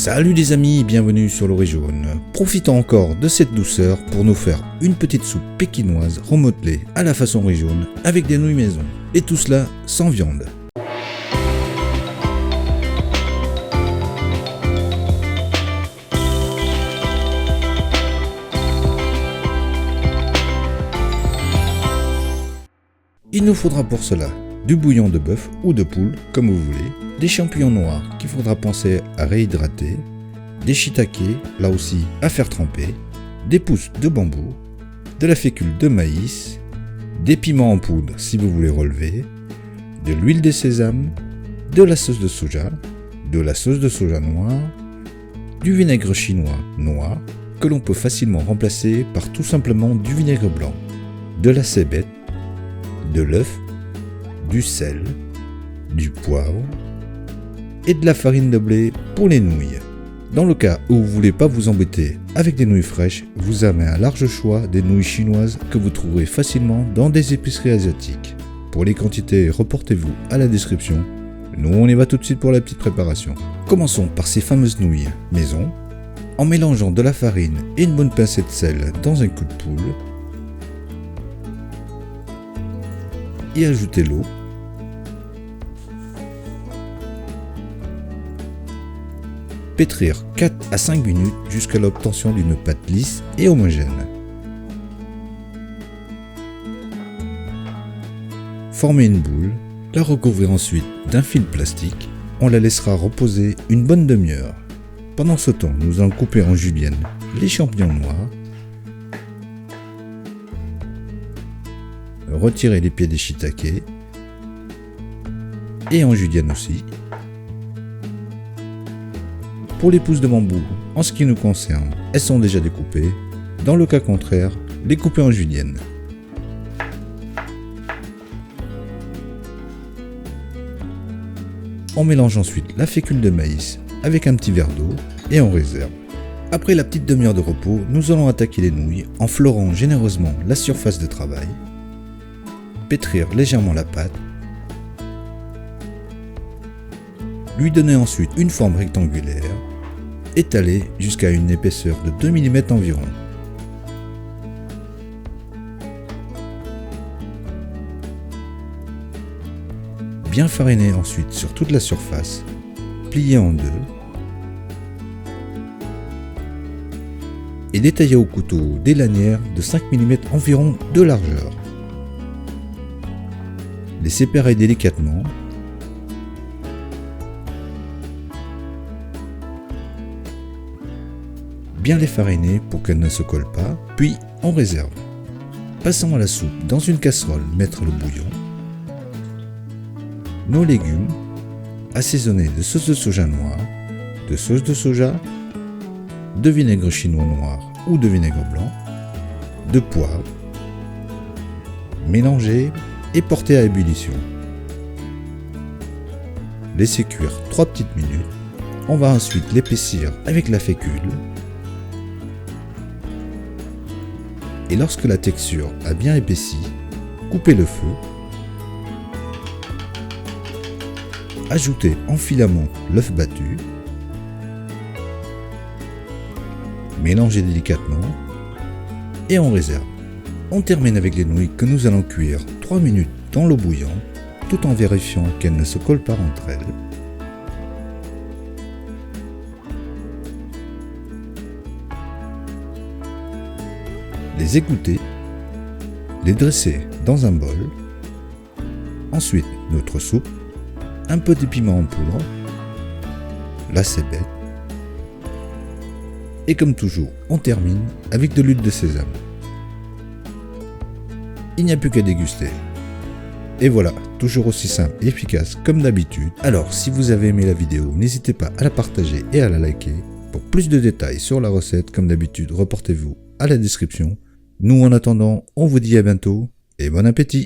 Salut les amis, bienvenue sur l'Orée Jaune. Profitons encore de cette douceur pour nous faire une petite soupe pékinoise remodelée à la façon Orée Jaune avec des nouilles maison. Et tout cela sans viande. Il nous faudra pour cela du bouillon de bœuf ou de poule, comme vous voulez, des champignons noirs qu'il faudra penser à réhydrater, des shiitake, là aussi à faire tremper, des pousses de bambou, de la fécule de maïs, des piments en poudre si vous voulez relever, de l'huile de sésame, de la sauce de soja noire, du vinaigre chinois noir, que l'on peut facilement remplacer par tout simplement du vinaigre blanc, de la cébette, de l'œuf, du sel, du poivre et de la farine de blé pour les nouilles. Dans le cas où vous ne voulez pas vous embêter avec des nouilles fraîches, vous avez un large choix des nouilles chinoises que vous trouverez facilement dans des épiceries asiatiques. Pour les quantités, reportez-vous à la description. Nous, on y va tout de suite pour la petite préparation. Commençons par ces fameuses nouilles maison, en mélangeant de la farine et une bonne pincée de sel dans un coup de poule, et ajoutez l'eau. Pétrir 4 à 5 minutes jusqu'à l'obtention d'une pâte lisse et homogène. Formez une boule, la recouvrir ensuite d'un fil plastique. On la laissera reposer une bonne demi-heure. Pendant ce temps, nous allons couper en julienne les champignons noirs, retirer les pieds des shiitake et en julienne aussi. Pour les pousses de bambou, en ce qui nous concerne, elles sont déjà découpées. Dans le cas contraire, les couper en julienne. On mélange ensuite la fécule de maïs avec un petit verre d'eau et on réserve. Après la petite demi-heure de repos, nous allons attaquer les nouilles en fleurant généreusement la surface de travail. Pétrir légèrement la pâte, lui donner ensuite une forme rectangulaire, étaler jusqu'à une épaisseur de 2 mm environ. Bien fariner ensuite sur toute la surface, plier en deux et détailler au couteau des lanières de 5 mm environ de largeur. Les séparer délicatement. Bien les fariner pour qu'elles ne se collent pas, puis on réserve. Passons à la soupe. Dans une casserole, mettre le bouillon, nos légumes, assaisonnés de sauce de soja noire, de sauce de soja, de vinaigre chinois noir ou de vinaigre blanc, de poivre, mélanger et porter à ébullition. Laissez cuire 3 petites minutes. On va ensuite l'épaissir avec la fécule. Et lorsque la texture a bien épaissi, coupez le feu. Ajoutez en filament l'œuf battu. Mélangez délicatement et on réserve. On termine avec les nouilles que nous allons cuire 3 minutes dans l'eau bouillante, tout en vérifiant qu'elles ne se collent pas entre elles. Les égoutter, les dresser dans un bol. Ensuite, notre soupe, un peu de piment en poudre, la cébette. Et comme toujours, on termine avec de l'huile de sésame. Il n'y a plus qu'à déguster. Et voilà, toujours aussi simple et efficace comme d'habitude. Alors, si vous avez aimé la vidéo, n'hésitez pas à la partager et à la liker. Pour plus de détails sur la recette, comme d'habitude, reportez-vous à la description. Nous, en attendant, on vous dit à bientôt et bon appétit!